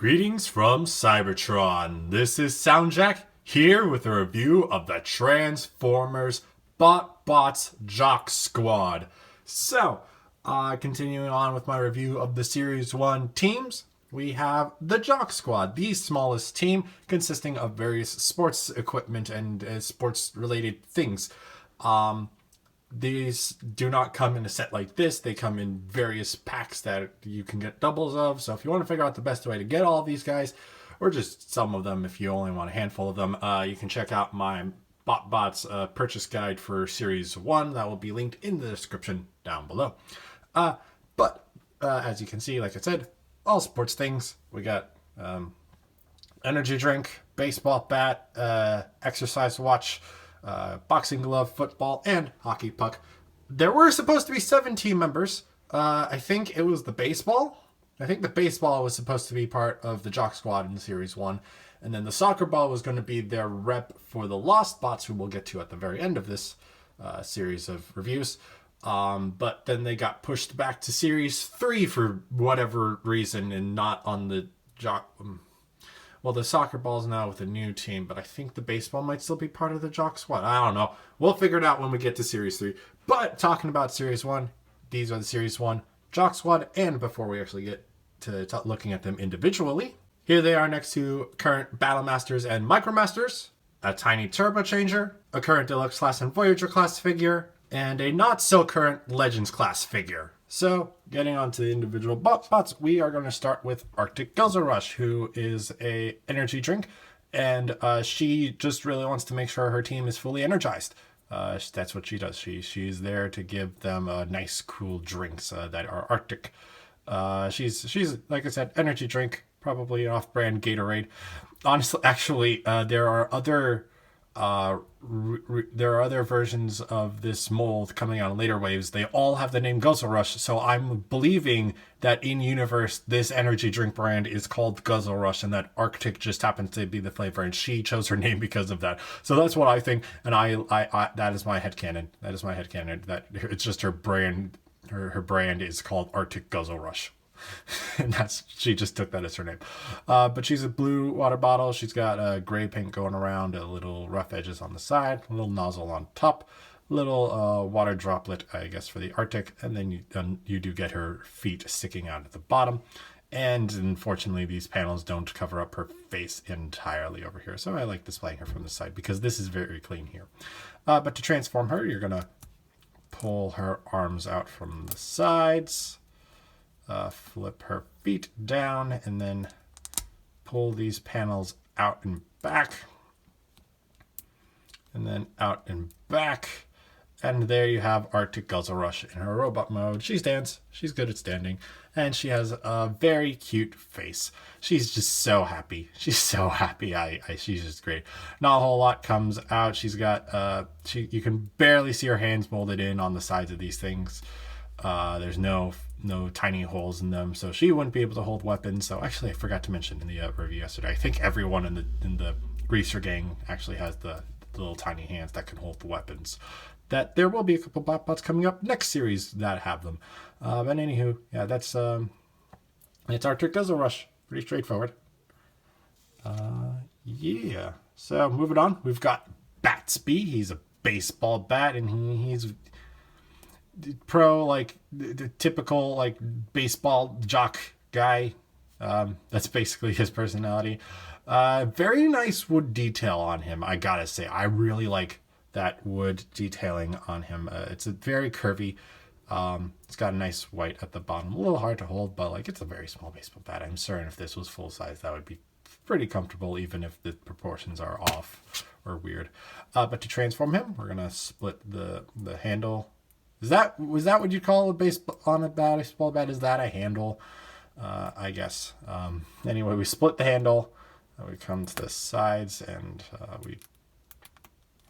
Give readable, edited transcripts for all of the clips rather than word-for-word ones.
Greetings from Cybertron. This is SoundJack here with a review of the Transformers BotBots Jock Squad. So, continuing on with my review of the Series 1 teams, we have the Jock Squad, the smallest team consisting of various sports equipment and sports-related things. These do not come in a set like this. They come in various packs that you can get doubles of. So if you want to figure out the best way to get all of these guys, or just some of them if you only want a handful of them, you can check out my BotBots purchase guide for Series 1. That will be linked in the description down below. But as you can see, like I said, all sports things. We got energy drink, baseball bat, exercise watch, boxing glove, football, and hockey puck. There were supposed to be 7 team members. I think it was the baseball. I think the baseball was supposed to be part of the Jock Squad in Series 1. And then the soccer ball was going to be their rep for the Lost Bots, who we'll get to at the very end of this series of reviews. But then they got pushed back to Series 3 for whatever reason and not on the Jock... Well, the soccer ball's now with a new team, but I think the baseball might still be part of the Jock Squad. I don't know. We'll figure it out when we get to Series 3. But talking about Series 1, these are the Series 1 Jock Squad. And before we actually get to looking at them individually, here they are next to current Battle Masters and Micromasters, a tiny Turbo Changer, a current Deluxe Class and Voyager Class figure, and a not-so-current Legends Class figure. So, getting on to the individual BotBots, we are going to start with Arctic Guzzle Rush, who is a energy drink, and she just really wants to make sure her team is fully energized. That's what she does. She's there to give them nice, cool drinks that are Arctic. She's like I said, energy drink, probably an off-brand Gatorade. Honestly, actually, there are other versions of this mold coming out in later waves. They all have the name Guzzle Rush, so I'm believing that in universe this energy drink brand is called Guzzle Rush, and that Arctic just happens to be the flavor, and she chose her name because of that. So that's what I think, and I that is my headcanon. That is my headcanon. That it's just her brand. Her brand is called Arctic Guzzle Rush. And she just took that as her name. But she's a blue water bottle. She's got gray paint going around, a little rough edges on the side, a little nozzle on top, little water droplet, I guess, for the Arctic, and then you do get her feet sticking out at the bottom. And unfortunately, these panels don't cover up her face entirely over here, so I like displaying her from the side because this is very clean here. But to transform her, you're gonna pull her arms out from the sides. Flip her feet down, and then pull these panels out and back, and then out and back, and there you have Arctic Guzzle Rush in her robot mode. She stands. She's good at standing, and she has a very cute face. She's just so happy. She's so happy. She's just great. Not a whole lot comes out. She's got you can barely see her hands molded in on the sides of these things. There's no tiny holes in them, so she wouldn't be able to hold weapons. So actually, I forgot to mention in the review yesterday, I think everyone in the Greaser gang actually has the little tiny hands that can hold the weapons. That there will be a couple BotBots coming up next series that have them. But anywho, yeah, that's it's Arctic Guzzle Rush. Pretty straightforward. Yeah. So moving on, we've got Batsby. He's a baseball bat, and he's pro, like the typical like baseball jock guy. That's basically his personality. Very nice wood detail on him, I gotta say. I really like that wood detailing on him. It's a very curvy. It's got a nice white at the bottom. A little hard to hold, but like it's a very small baseball bat. I'm certain if this was full size, that would be pretty comfortable, even if the proportions are off or weird. But to transform him, we're gonna split the handle. Was that what you call a baseball on a baseball bat? Is that a handle? I guess. Anyway, we split the handle. We come to the sides and we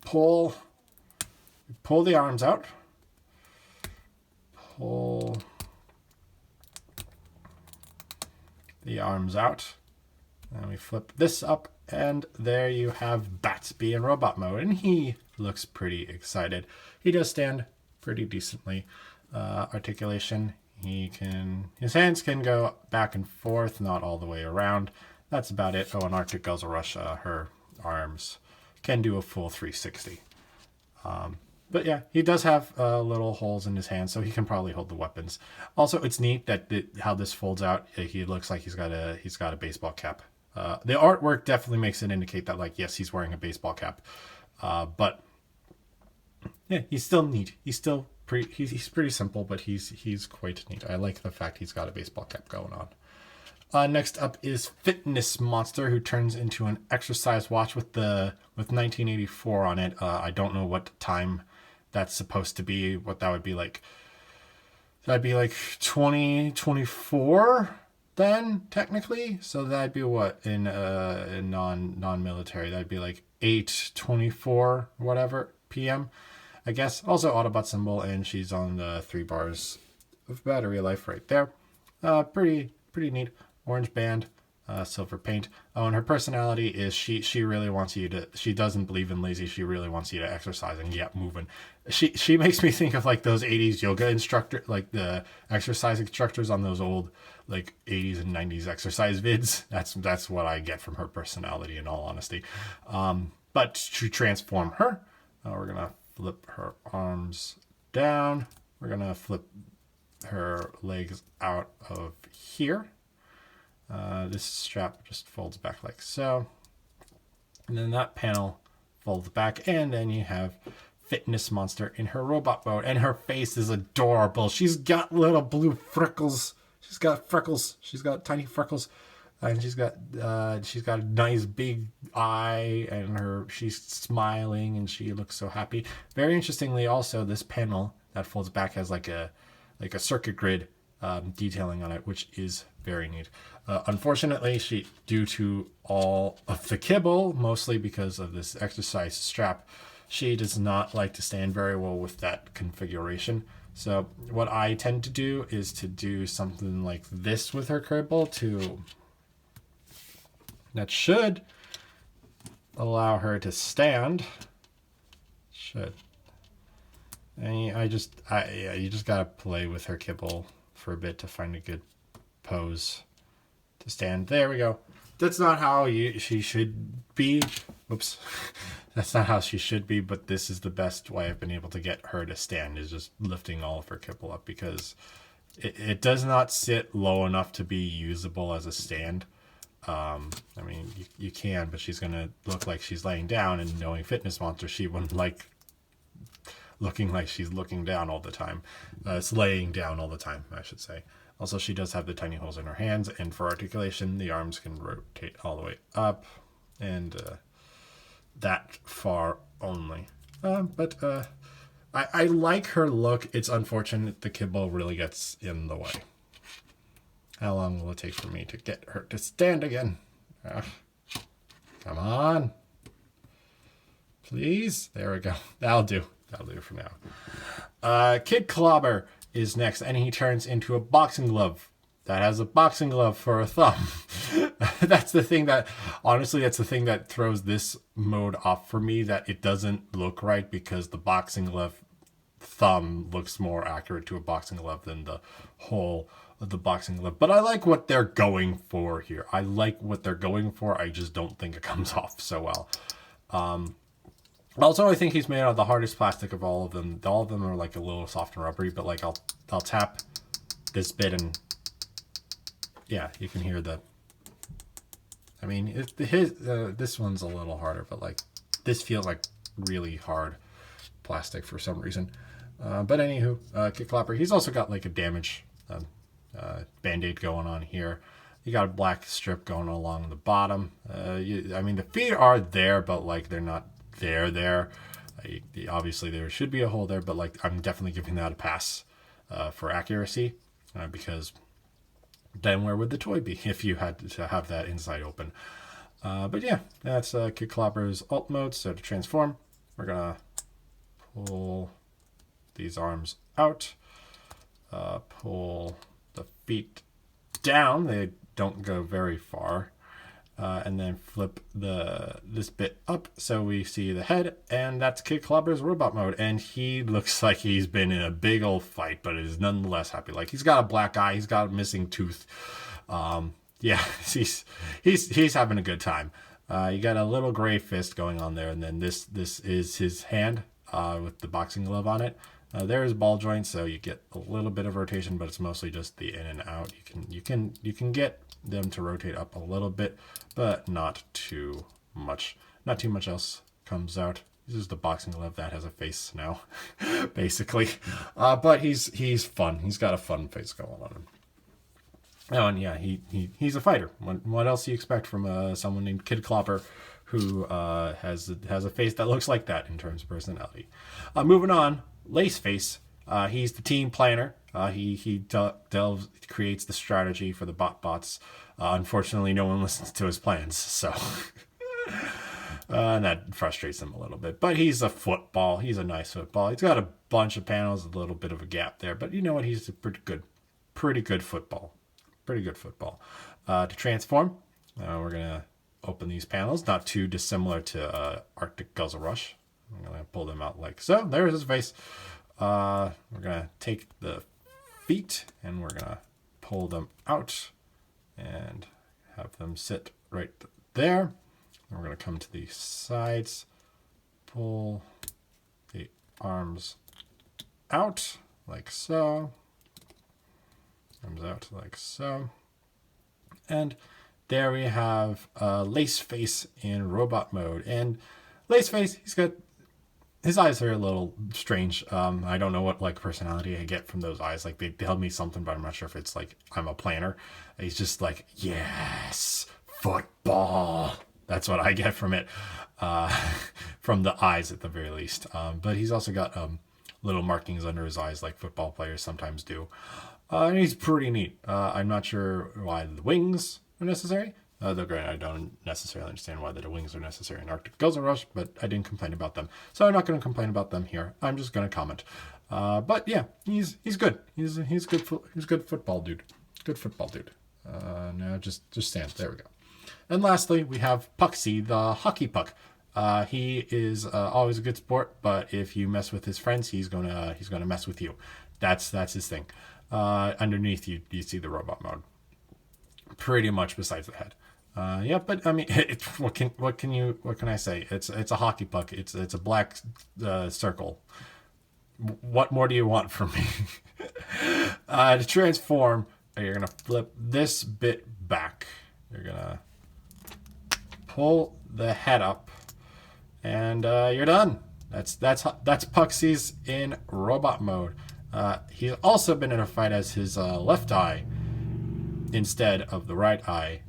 pull the arms out. Pull the arms out. And we flip this up, and there you have Batsby in robot mode, and he looks pretty excited. He does stand pretty decently. Articulation, his hands can go back and forth, not all the way around. That's about it. Oh, and Arctic Guzzle Rush, her arms can do a full 360. But yeah, he does have little holes in his hands, so he can probably hold the weapons. Also, it's neat that how this folds out. He looks like he's got a baseball cap. The artwork definitely makes it indicate that, like, yes, he's wearing a baseball cap. But yeah, he's still neat. He's still he's pretty simple, but he's quite neat. I like the fact he's got a baseball cap going on. Next up is Fitness Monster, who turns into an exercise watch with 1984 on it. I don't know what time that's supposed to be. What that would be like. That'd be like 2024 then, technically. So that'd be what in non-military. That'd be like 8:24 whatever p.m. I guess. Also Autobot symbol, and she's on the 3 bars of battery life right there. Pretty neat. Orange band, silver paint. Oh, and her personality is she really wants you to. She doesn't believe in lazy. She really wants you to exercise and get moving. She makes me think of like those 80s yoga instructor, like the exercise instructors on those old like 80s and 90s exercise vids. That's what I get from her personality, in all honesty. But to transform her, we're gonna flip her arms down. We're gonna flip her legs out of here. This strap just folds back like so. And then that panel folds back, and then you have Fitness Monster in her robot mode, and her face is adorable. She's got little blue freckles. She's got freckles. She's got tiny freckles. And she's got a nice big eye, and she's smiling, and she looks so happy. Very interestingly, also, this panel that folds back has like a circuit grid detailing on it, which is very neat. Unfortunately, due to all of the kibble, mostly because of this exercise strap, she does not like to stand very well with that configuration. So what I tend to do is to do something like this with her kibble that should allow her to stand. Should. And you just gotta play with her kibble for a bit to find a good pose to stand. There we go. That's not how she should be. Oops. That's not how she should be, but this is the best way I've been able to get her to stand, is just lifting all of her kibble up, because it does not sit low enough to be usable as a stand. I mean, you can, but she's going to look like she's laying down, and knowing Fitness Monster, she wouldn't like looking like she's looking down all the time. It's laying down all the time, I should say. Also, she does have the tiny holes in her hands, and for articulation, the arms can rotate all the way up, and that far only. But I like her look. It's unfortunate the kibble really gets in the way. How long will it take for me to get her to stand again? Come on. Please. There we go. That'll do. That'll do for now. Kid Clobber is next, and he turns into a boxing glove that has a boxing glove for a thumb. That's the thing that throws this mode off for me, that it doesn't look right, because the boxing glove thumb looks more accurate to a boxing glove than the whole of the boxing glove. But I like what they're going for here. I just don't think it comes off so well. Also, I think he's made out of the hardest plastic of all of them. All of them are like a little soft and rubbery, but like I'll tap this bit, and yeah, you can hear the. I mean, this one's a little harder, but like this feels like really hard plastic for some reason. But anywho, Kid Clobber, he's also got like a damage band-aid going on here. You got a black strip going along the bottom. I mean, the feet are there, but like they're not there. Obviously, there should be a hole there, but like I'm definitely giving that a pass for accuracy, because then where would the toy be if you had to have that inside open? But yeah, that's Kid Clobber's alt mode. So to transform, we're gonna pull these arms out, pull the feet down. They don't go very far. and then flip this bit up so we see the head, and that's Kid Clobber's robot mode. And he looks like he's been in a big old fight, but is nonetheless happy. Like, he's got a black eye, he's got a missing tooth. Yeah, he's having a good time. You got a little gray fist going on there, and then this is his hand with the boxing glove on it. There's ball joints, so you get a little bit of rotation, but it's mostly just the in and out. You can get them to rotate up a little bit, but not too much. Not too much else comes out. This is the boxing glove that has a face now, basically. But he's fun. He's got a fun face going on him. Oh, and yeah, he's a fighter. What else do you expect from someone named Kid Clobber, who has a face that looks like that in terms of personality? Moving on, Laceface. He's the team planner. He creates the strategy for the BotBots. Unfortunately, no one listens to his plans, so and that frustrates him a little bit. But he's a football. He's a nice football. He's got a bunch of panels, a little bit of a gap there, but you know what? He's a pretty good football. Pretty good football. To transform, we're gonna open these panels, not too dissimilar to Arctic Guzzle Rush. I'm gonna pull them out like so. There's his face. We're gonna take the feet and we're gonna pull them out and have them sit right there. And we're gonna come to the sides, pull the arms out like so. Comes out like so. And there we have Laceface in robot mode. And Laceface, his eyes are a little strange. I don't know what like personality I get from those eyes. Like, they tell me something, but I'm not sure if it's like I'm a planner. He's just like, yes, football. That's what I get from it. From the eyes at the very least. But he's also got little markings under his eyes like football players sometimes do. And he's pretty neat. I'm not sure why the wings are necessary. Though granted, I don't necessarily understand why the wings are necessary in Arctic Guzzle Rush, but I didn't complain about them. So I'm not going to complain about them here. I'm just going to comment. But yeah, he's good. He's good football dude. Good football dude. Now just stand. There we go. And lastly, we have Puxy, the hockey puck. He is always a good sport, but if you mess with his friends, he's gonna mess with you. That's his thing. Underneath you see the robot mode. Pretty much besides the head. Yeah, but I mean, what can I say? It's a hockey puck. It's a black circle. What more do you want from me? To transform, you're gonna flip this bit back. You're gonna pull the head up, and you're done. That's Puxy's in robot mode. He's also been in a fight as his left eye instead of the right eye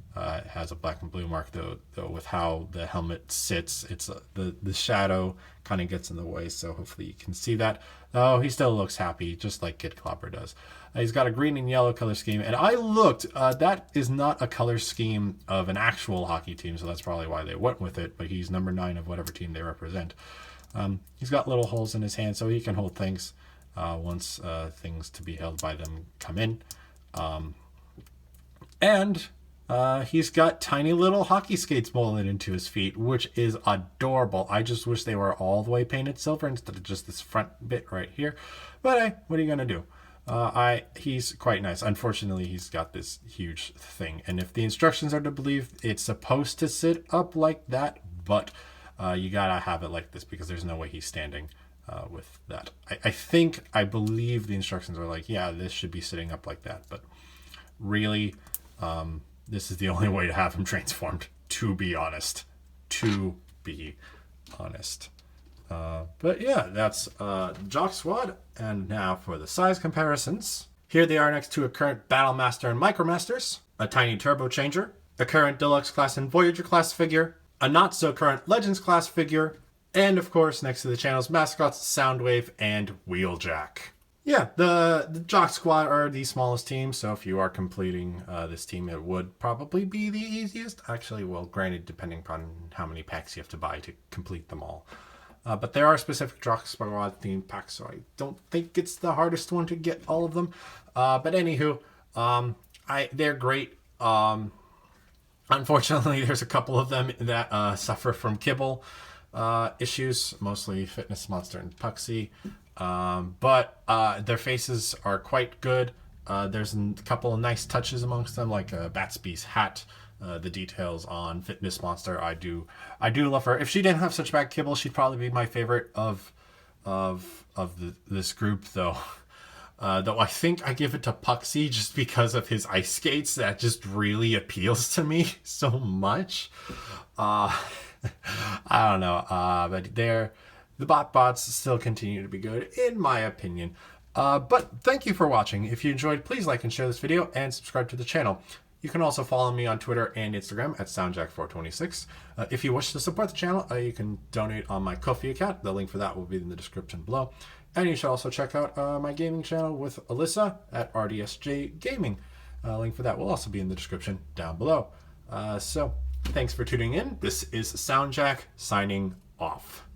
has a black and blue mark, though with how the helmet sits, it's the shadow kind of gets in the way, so hopefully you can see that. Oh, he still looks happy, just like Kid Clobber does. He's got a green and yellow color scheme, and I looked, that is not a color scheme of an actual hockey team, so that's probably why they went with it, but he's number 9 of whatever team they represent. He's got little holes in his hand so he can hold things once things to be held by them come in. And he's got tiny little hockey skates molded into his feet, which is adorable. I just wish they were all the way painted silver instead of just this front bit right here. But hey, what are you gonna do? He's quite nice. Unfortunately, he's got this huge thing, and if the instructions are to believe, it's supposed to sit up like that, but you gotta have it like this because there's no way he's standing with that. I believe the instructions are like, yeah, this should be sitting up like that, but really, this is the only way to have him transformed, to be honest. But yeah, that's Jock Squad. And now for the size comparisons. Here they are next to a current Battlemaster and Micromasters, a tiny Turbo Changer, a current Deluxe class and Voyager class figure, a not so current Legends class figure, and of course next to the channel's mascots, Soundwave and Wheeljack. Yeah, the Jock Squad are the smallest team, so if you are completing this team, it would probably be the easiest. Actually, well, granted, depending upon how many packs you have to buy to complete them all. But there are specific Jock Squad themed packs, so I don't think it's the hardest one to get all of them. But anywho, they're great. Unfortunately, there's a couple of them that suffer from kibble issues, mostly Fitness Monster and Puxy. But their faces are quite good. There's a couple of nice touches amongst them, like Batsby's hat. The details on Fitness Monster, I do love her. If she didn't have such bad kibble, she'd probably be my favorite of this group, though. Though I think I give it to Puxy just because of his ice skates. That just really appeals to me so much. I don't know. But the BotBots still continue to be good, in my opinion. But thank you for watching. If you enjoyed, please like and share this video and subscribe to the channel. You can also follow me on Twitter and Instagram at SoundJack426. If you wish to support the channel, you can donate on my Ko-fi account. The link for that will be in the description below. And you should also check out my gaming channel with Alyssa at RDSJ Gaming. Link for that will also be in the description down below. So thanks for tuning in. This is SoundJack signing off.